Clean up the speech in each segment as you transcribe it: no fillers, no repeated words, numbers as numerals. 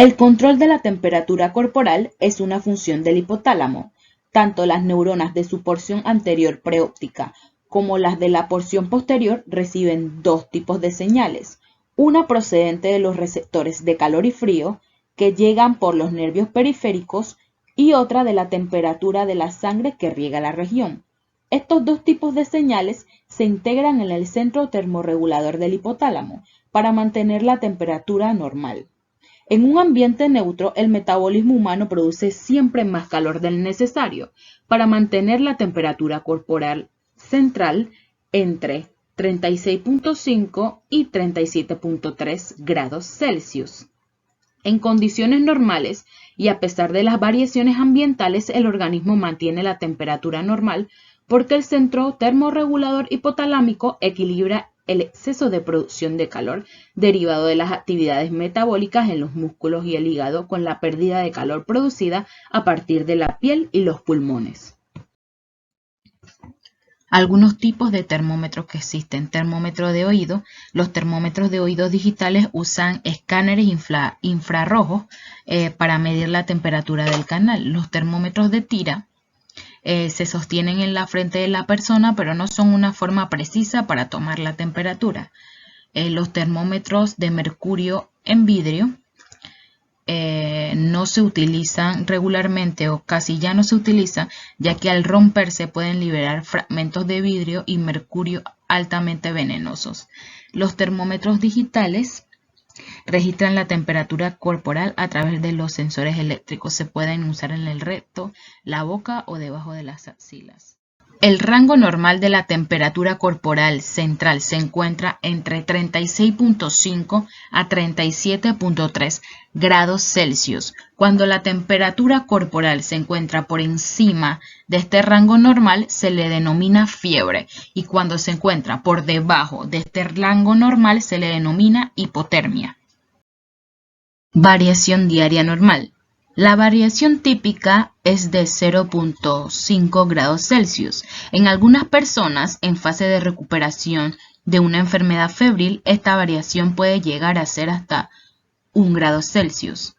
El control de la temperatura corporal es una función del hipotálamo. Tanto las neuronas de su porción anterior preóptica como las de la porción posterior reciben dos tipos de señales, una procedente de los receptores de calor y frío que llegan por los nervios periféricos y otra de la temperatura de la sangre que riega la región. Estos dos tipos de señales se integran en el centro termorregulador del hipotálamo para mantener la temperatura normal. En un ambiente neutro, el metabolismo humano produce siempre más calor del necesario para mantener la temperatura corporal central entre 36.5 y 37.3 grados Celsius. En condiciones normales y a pesar de las variaciones ambientales, el organismo mantiene la temperatura normal porque el centro termorregulador hipotalámico equilibra el exceso de producción de calor derivado de las actividades metabólicas en los músculos y el hígado con la pérdida de calor producida a partir de la piel y los pulmones. Algunos tipos de termómetros que existen. Termómetro de oído. Los termómetros de oído digitales usan escáneres infrarrojos para medir la temperatura del canal. Los termómetros de tira se sostienen en la frente de la persona, pero no son una forma precisa para tomar la temperatura. Los termómetros de mercurio en vidrio no se utilizan regularmente o casi ya no se utilizan, ya que al romperse pueden liberar fragmentos de vidrio y mercurio altamente venenosos. Los termómetros digitales registran la temperatura corporal a través de los sensores eléctricos. Se pueden usar en el recto, la boca o debajo de las axilas. El rango normal de la temperatura corporal central se encuentra entre 36.5 a 37.3 grados Celsius. Cuando la temperatura corporal se encuentra por encima de este rango normal, se le denomina fiebre, y cuando se encuentra por debajo de este rango normal, se le denomina hipotermia. Variación diaria normal. La variación típica es de 0.5 grados Celsius. En algunas personas en fase de recuperación de una enfermedad febril, esta variación puede llegar a ser hasta 1 grado Celsius.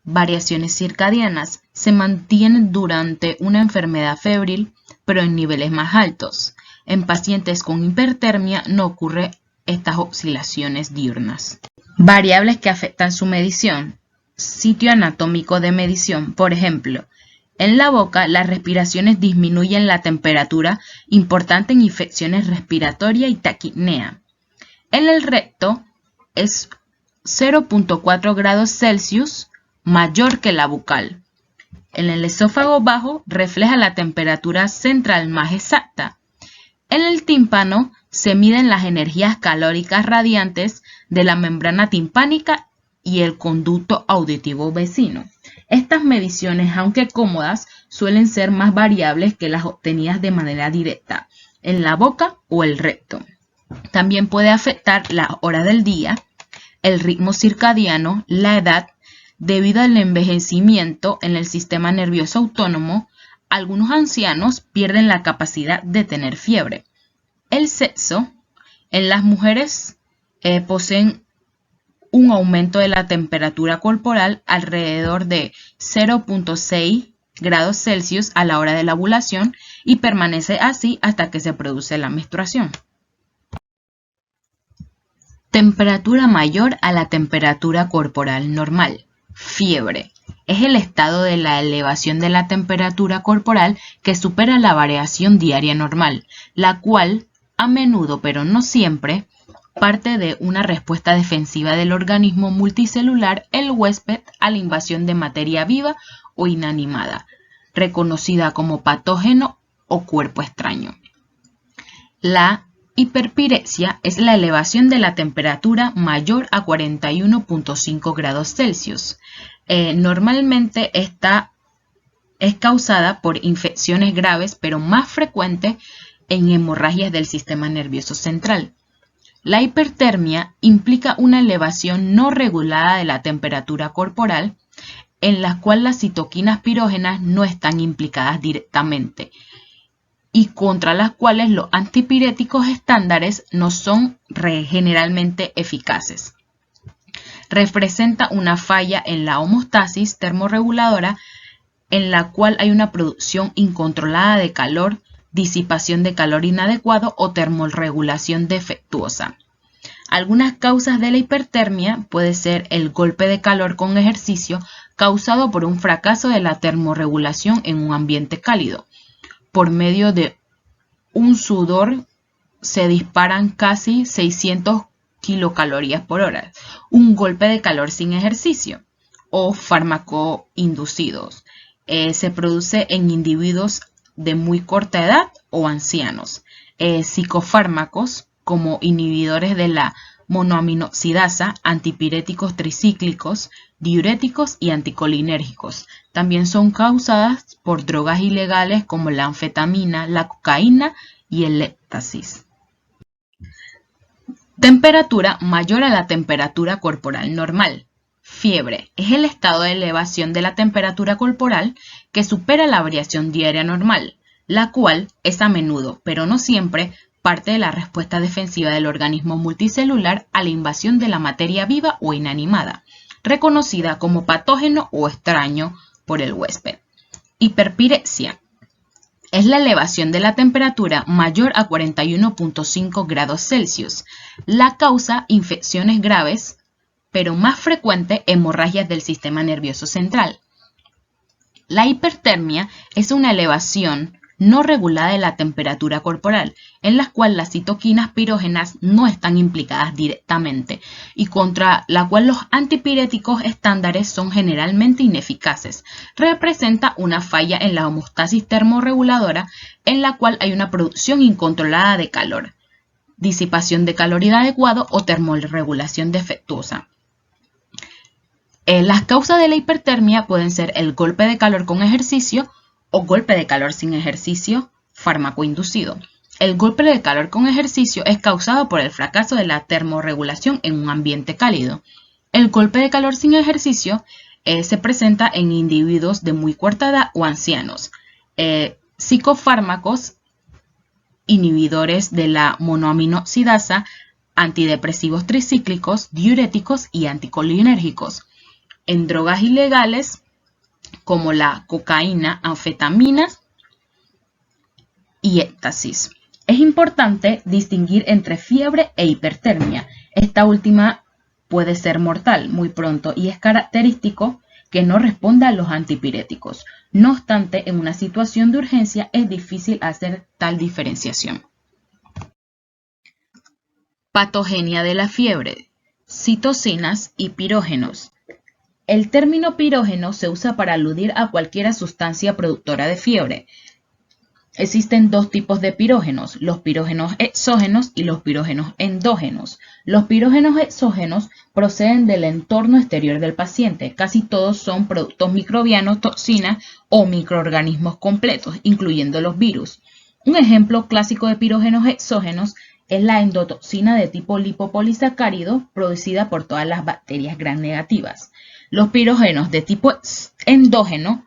Variaciones circadianas se mantienen durante una enfermedad febril, pero en niveles más altos. En pacientes con hipertermia no ocurren estas oscilaciones diurnas. Variables que afectan su medición. Sitio anatómico de medición. Por ejemplo, en la boca las respiraciones disminuyen la temperatura, importante en infecciones respiratorias y taquipnea. En el recto es 0.4 grados Celsius mayor que la bucal. En el esófago bajo refleja la temperatura central más exacta. En el tímpano se miden las energías calóricas radiantes de la membrana timpánica y el conducto auditivo vecino. Estas mediciones, aunque cómodas, suelen ser más variables que las obtenidas de manera directa en la boca o el recto. También puede afectar la hora del día, el ritmo circadiano, la edad, debido al envejecimiento en el sistema nervioso autónomo. Algunos ancianos pierden la capacidad de tener fiebre. El sexo. En las mujeres poseen un aumento de la temperatura corporal alrededor de 0.6 grados Celsius a la hora de la ovulación y permanece así hasta que se produce la menstruación. Temperatura mayor a la temperatura corporal normal. Fiebre. Es el estado de la elevación de la temperatura corporal que supera la variación diaria normal, la cual, a menudo pero no siempre, parte de una respuesta defensiva del organismo multicelular, el huésped, a la invasión de materia viva o inanimada, reconocida como patógeno o cuerpo extraño. La hiperpirexia es la elevación de la temperatura mayor a 41.5 grados Celsius. Normalmente esta es causada por infecciones graves, pero más frecuente en hemorragias del sistema nervioso central. La hipertermia implica una elevación no regulada de la temperatura corporal, en la cual las citoquinas pirógenas no están implicadas directamente y contra las cuales los antipiréticos estándares no son generalmente eficaces. representa una falla en la homeostasis termorreguladora en la cual hay una producción incontrolada de calor, disipación de calor inadecuado o termorregulación defectuosa. Algunas causas de la hipertermia puede ser el golpe de calor con ejercicio causado por un fracaso de la termorregulación en un ambiente cálido. Por medio de un sudor se disparan casi 600 kilocalorías por hora. Un golpe de calor sin ejercicio o fármaco inducidos. Se produce en individuos de muy corta edad o ancianos. Psicofármacos como inhibidores de la monoaminoxidasa, antipiréticos tricíclicos, diuréticos y anticolinérgicos. También son causadas por drogas ilegales como la anfetamina, la cocaína y el éxtasis. Temperatura mayor a la temperatura corporal normal. Fiebre es el estado de elevación de la temperatura corporal que supera la variación diaria normal, la cual es a menudo, pero no siempre, parte de la respuesta defensiva del organismo multicelular a la invasión de la materia viva o inanimada, reconocida como patógeno o extraño por el huésped. Hiperpirexia es la elevación de la temperatura mayor a 41.5 grados Celsius. La causa infecciones graves, pero más frecuente hemorragias del sistema nervioso central. La hipertermia es una elevación no regulada de la temperatura corporal, en la cual las citoquinas pirógenas no están implicadas directamente y contra la cual los antipiréticos estándares son generalmente ineficaces. Representa una falla en la homeostasis termorreguladora en la cual hay una producción incontrolada de calor, disipación de calor inadecuado o termorregulación defectuosa. Las causas de la hipertermia pueden ser el golpe de calor con ejercicio o golpe de calor sin ejercicio, fármaco inducido. El golpe de calor con ejercicio es causado por el fracaso de la termorregulación en un ambiente cálido. El golpe de calor sin ejercicio se presenta en individuos de muy corta edad o ancianos. Psicofármacos, inhibidores de la monoaminoxidasa, antidepresivos tricíclicos, diuréticos y anticolinérgicos. En drogas ilegales como la cocaína, anfetaminas y éxtasis. Es importante distinguir entre fiebre e hipertermia. Esta última puede ser mortal muy pronto y es característico que no responda a los antipiréticos. No obstante, en una situación de urgencia es difícil hacer tal diferenciación. Patogenia de la fiebre, citocinas y pirógenos. El término pirógeno se usa para aludir a cualquier sustancia productora de fiebre. Existen dos tipos de pirógenos, los pirógenos exógenos y los pirógenos endógenos. Los pirógenos exógenos proceden del entorno exterior del paciente. Casi todos son productos microbianos, toxinas o microorganismos completos, incluyendo los virus. Un ejemplo clásico de pirógenos exógenos es la endotoxina de tipo lipopolisacárido producida por todas las bacterias gram negativas. Los pirógenos de tipo endógeno,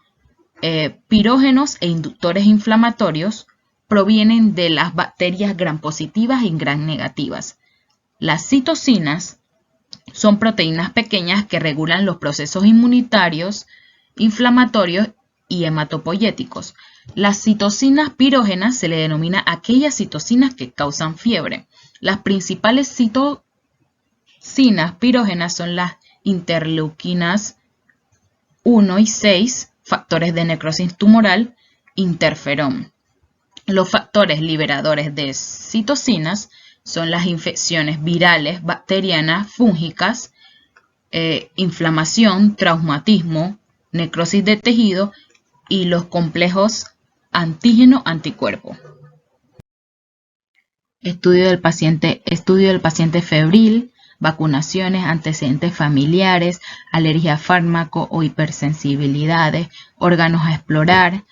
pirógenos e inductores inflamatorios, provienen de las bacterias gram positivas y gram negativas. Las citocinas son proteínas pequeñas que regulan los procesos inmunitarios, inflamatorios y hematopoyéticos. Las citocinas pirógenas se le denomina aquellas citocinas que causan fiebre. Las principales citocinas pirógenas son las interleuquinas 1 y 6, factores de necrosis tumoral, interferón. Los factores liberadores de citocinas son las infecciones virales, bacterianas, fúngicas, inflamación, traumatismo, necrosis de tejido y los complejos antígeno-anticuerpo. Estudio del paciente febril, vacunaciones, antecedentes familiares, alergia a fármaco o hipersensibilidades, órganos a explorar,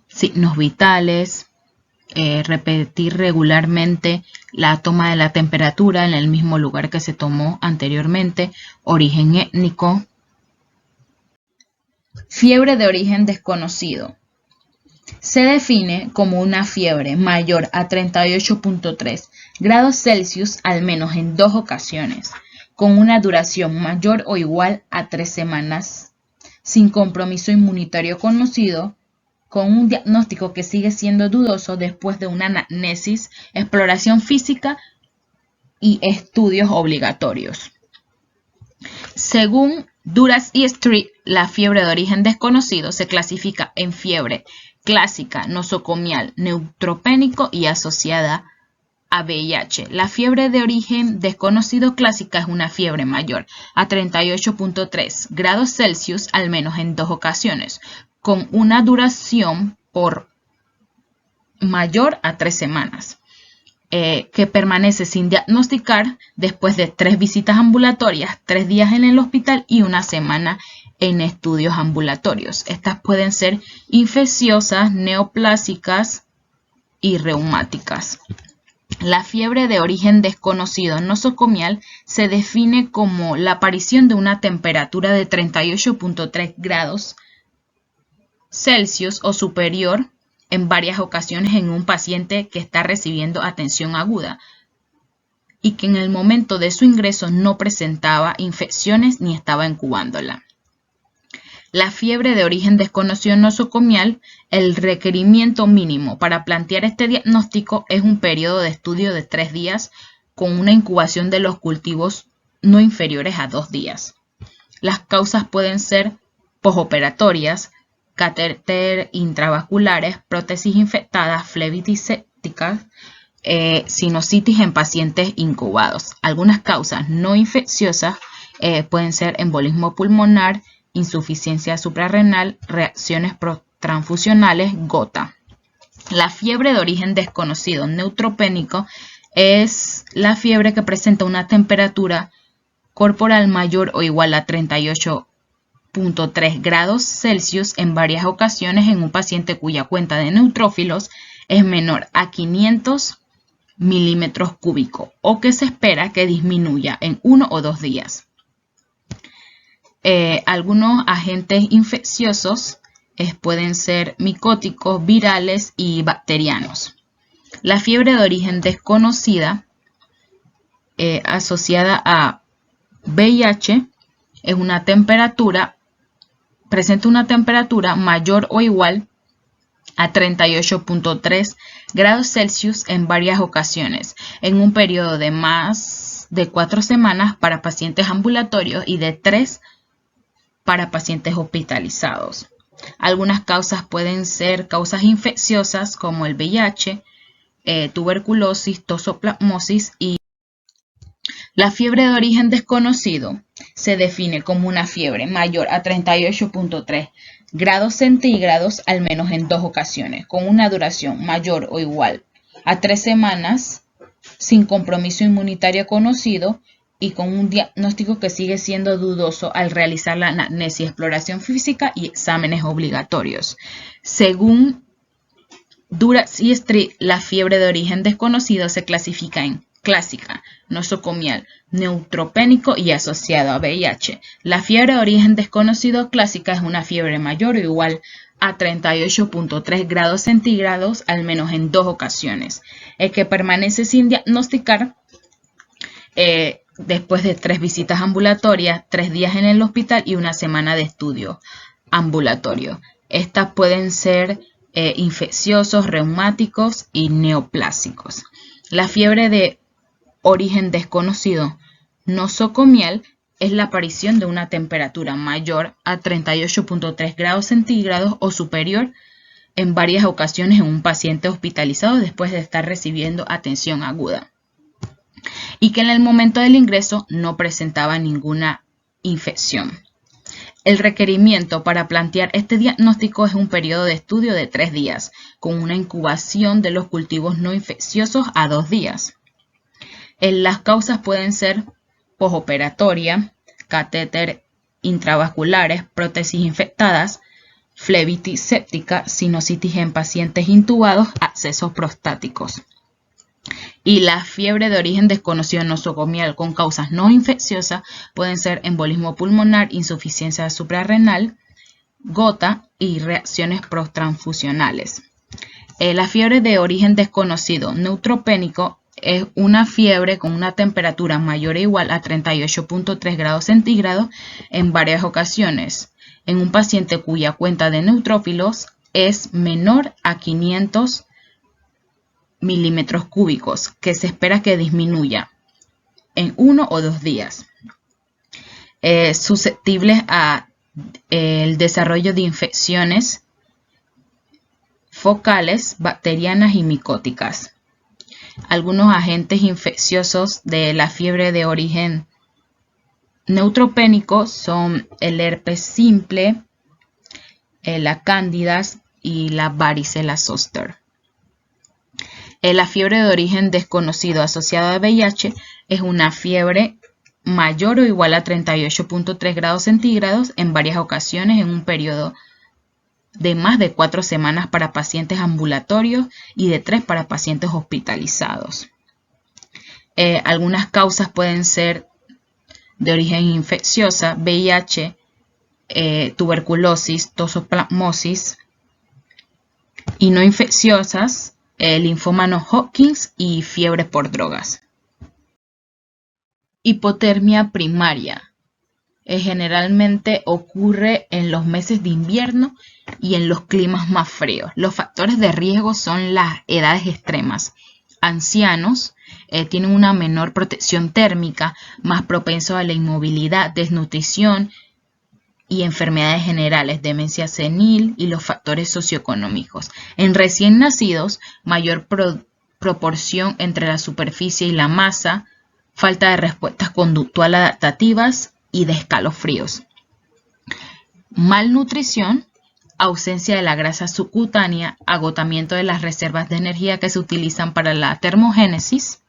signos vitales, repetir regularmente la toma de la temperatura en el mismo lugar que se tomó anteriormente, origen étnico. Fiebre de origen desconocido. Se define como una fiebre mayor a 38.3 grados Celsius al menos en 2 ocasiones, con una duración mayor o igual a 3 semanas, sin compromiso inmunitario conocido, con un diagnóstico que sigue siendo dudoso después de una anamnesis, exploración física y estudios obligatorios. Según Duras y Street, la fiebre de origen desconocido se clasifica en fiebre clásica, nosocomial, neutropénico y asociada a VIH. La fiebre de origen desconocido clásica es una fiebre mayor a 38.3 grados Celsius al menos en 2 ocasiones, con una duración por mayor a 3 semanas, que permanece sin diagnosticar después de 3 visitas ambulatorias, 3 días en el hospital y 1 semana en estudios ambulatorios. Estas pueden ser infecciosas, neoplásicas y reumáticas. La fiebre de origen desconocido nosocomial se define como la aparición de una temperatura de 38.3 grados Celsius o superior en varias ocasiones en un paciente que está recibiendo atención aguda y que en el momento de su ingreso no presentaba infecciones ni estaba incubándola. La fiebre de origen desconocido nosocomial, el requerimiento mínimo para plantear este diagnóstico es un periodo de estudio de 3 días con una incubación de los cultivos no inferiores a 2 días. Las causas pueden ser posoperatorias, catéter intravasculares, prótesis infectadas, flebitis séptica, sinusitis en pacientes incubados. Algunas causas no infecciosas pueden ser embolismo pulmonar, insuficiencia suprarrenal, reacciones protransfusionales, gota. La fiebre de origen desconocido neutropénico es la fiebre que presenta una temperatura corporal mayor o igual a 38.3 grados Celsius en varias ocasiones en un paciente cuya cuenta de neutrófilos es menor a 500 milímetros cúbicos o que se espera que disminuya en 1 o 2 días. Algunos agentes infecciosos pueden ser micóticos, virales y bacterianos. La fiebre de origen desconocida asociada a VIH es presenta una temperatura mayor o igual a 38.3 grados Celsius en varias ocasiones, en un periodo de más de 4 semanas para pacientes ambulatorios y de 3 para pacientes hospitalizados. Algunas causas pueden ser causas infecciosas como el VIH, tuberculosis, toxoplasmosis y la fiebre de origen desconocido se define como una fiebre mayor a 38.3 grados centígrados al menos en 2 ocasiones, con una duración mayor o igual a 3 semanas, sin compromiso inmunitario conocido y con un diagnóstico que sigue siendo dudoso al realizar la anamnesis, exploración física y exámenes obligatorios. Según Duras y Street, la fiebre de origen desconocido se clasifica en clásica, nosocomial, neutropénico y asociado a VIH. La fiebre de origen desconocido clásica es una fiebre mayor o igual a 38.3 grados centígrados al menos en 2 ocasiones, que permanece sin diagnosticar después de 3 visitas ambulatorias, 3 días en el hospital y 1 semana de estudio ambulatorio. Estas pueden ser infecciosos, reumáticos y neoplásicos. La fiebre de origen desconocido nosocomial es la aparición de una temperatura mayor a 38.3 grados centígrados o superior en varias ocasiones en un paciente hospitalizado después de estar recibiendo atención aguda y que en el momento del ingreso no presentaba ninguna infección. El requerimiento para plantear este diagnóstico es un periodo de estudio de 3 días, con una incubación de los cultivos no infecciosos a 2 días. Las causas pueden ser posoperatoria, catéter intravasculares, prótesis infectadas, flebitis séptica, sinusitis en pacientes intubados, abscesos prostáticos. Y la fiebre de origen desconocido nosocomial con causas no infecciosas pueden ser embolismo pulmonar, insuficiencia suprarrenal, gota y reacciones protransfusionales. La fiebre de origen desconocido neutropénico es una fiebre con una temperatura mayor o igual a 38.3 grados centígrados en varias ocasiones, en un paciente cuya cuenta de neutrófilos es menor a 500 milímetros cúbicos, que se espera que disminuya en 1 o 2 días. Susceptibles a el desarrollo de infecciones focales, bacterianas y micóticas. Algunos agentes infecciosos de la fiebre de origen neutropénico son el herpes simple, la cándida y la varicela zoster. La fiebre de origen desconocido asociada a VIH es una fiebre mayor o igual a 38.3 grados centígrados en varias ocasiones en un periodo de más de 4 semanas para pacientes ambulatorios y de 3 para pacientes hospitalizados. Algunas causas pueden ser de origen infecciosa, VIH, tuberculosis, toxoplasmosis, y no infecciosas, linfoma no Hodgkin y fiebre por drogas. Hipotermia primaria. Generalmente ocurre en los meses de invierno y en los climas más fríos. Los factores de riesgo son las edades extremas. Ancianos tienen una menor protección térmica, más propensos a la inmovilidad, desnutrición y enfermedades generales, demencia senil y los factores socioeconómicos. En recién nacidos, mayor proporción entre la superficie y la masa, falta de respuestas conductuales adaptativas y de escalofríos. Malnutrición, ausencia de la grasa subcutánea, agotamiento de las reservas de energía que se utilizan para la termogénesis,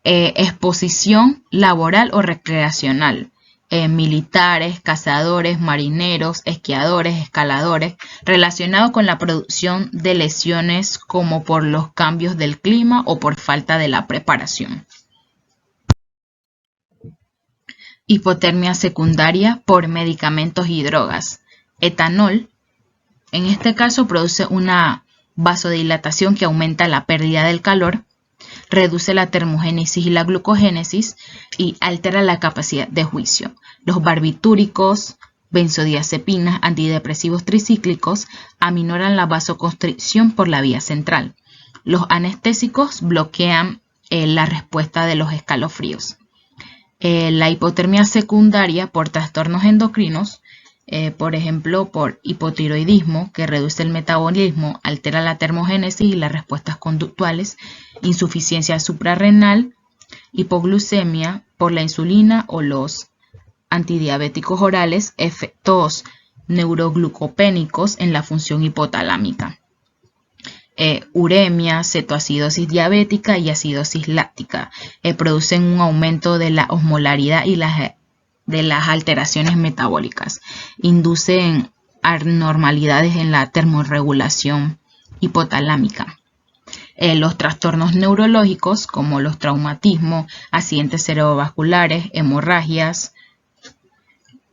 exposición laboral o recreacional, militares, cazadores, marineros, esquiadores, escaladores, relacionado con la producción de lesiones como por los cambios del clima o por falta de la preparación. Hipotermia secundaria por medicamentos y drogas. Etanol, en este caso, produce una vasodilatación que aumenta la pérdida del calor, reduce la termogénesis y la glucogénesis y altera la capacidad de juicio. Los barbitúricos, benzodiazepinas, antidepresivos tricíclicos aminoran la vasoconstricción por la vía central. Los anestésicos bloquean la respuesta de los escalofríos. La hipotermia secundaria por trastornos endocrinos, por ejemplo por hipotiroidismo, que reduce el metabolismo, altera la termogénesis y las respuestas conductuales, insuficiencia suprarrenal, hipoglucemia por la insulina o los antidiabéticos orales, efectos neuroglucopénicos en la función hipotalámica. Uremia, cetoacidosis diabética y acidosis láctica producen un aumento de la osmolaridad y de las alteraciones metabólicas. Inducen anormalidades en la termorregulación hipotalámica. Los trastornos neurológicos como los traumatismos, accidentes cerebrovasculares, hemorragias,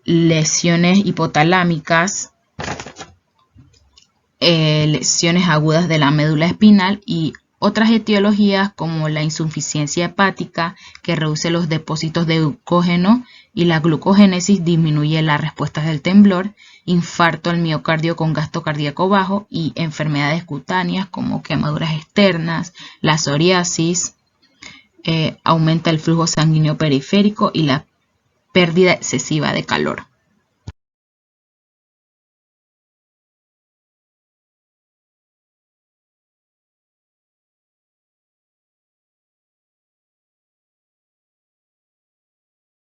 lesiones hipotalámicas, lesiones agudas de la médula espinal y otras etiologías como la insuficiencia hepática que reduce los depósitos de glucógeno y la glucogénesis disminuye las respuestas del temblor, infarto al miocardio con gasto cardíaco bajo y enfermedades cutáneas como quemaduras externas, la psoriasis, aumenta el flujo sanguíneo periférico y la pérdida excesiva de calor.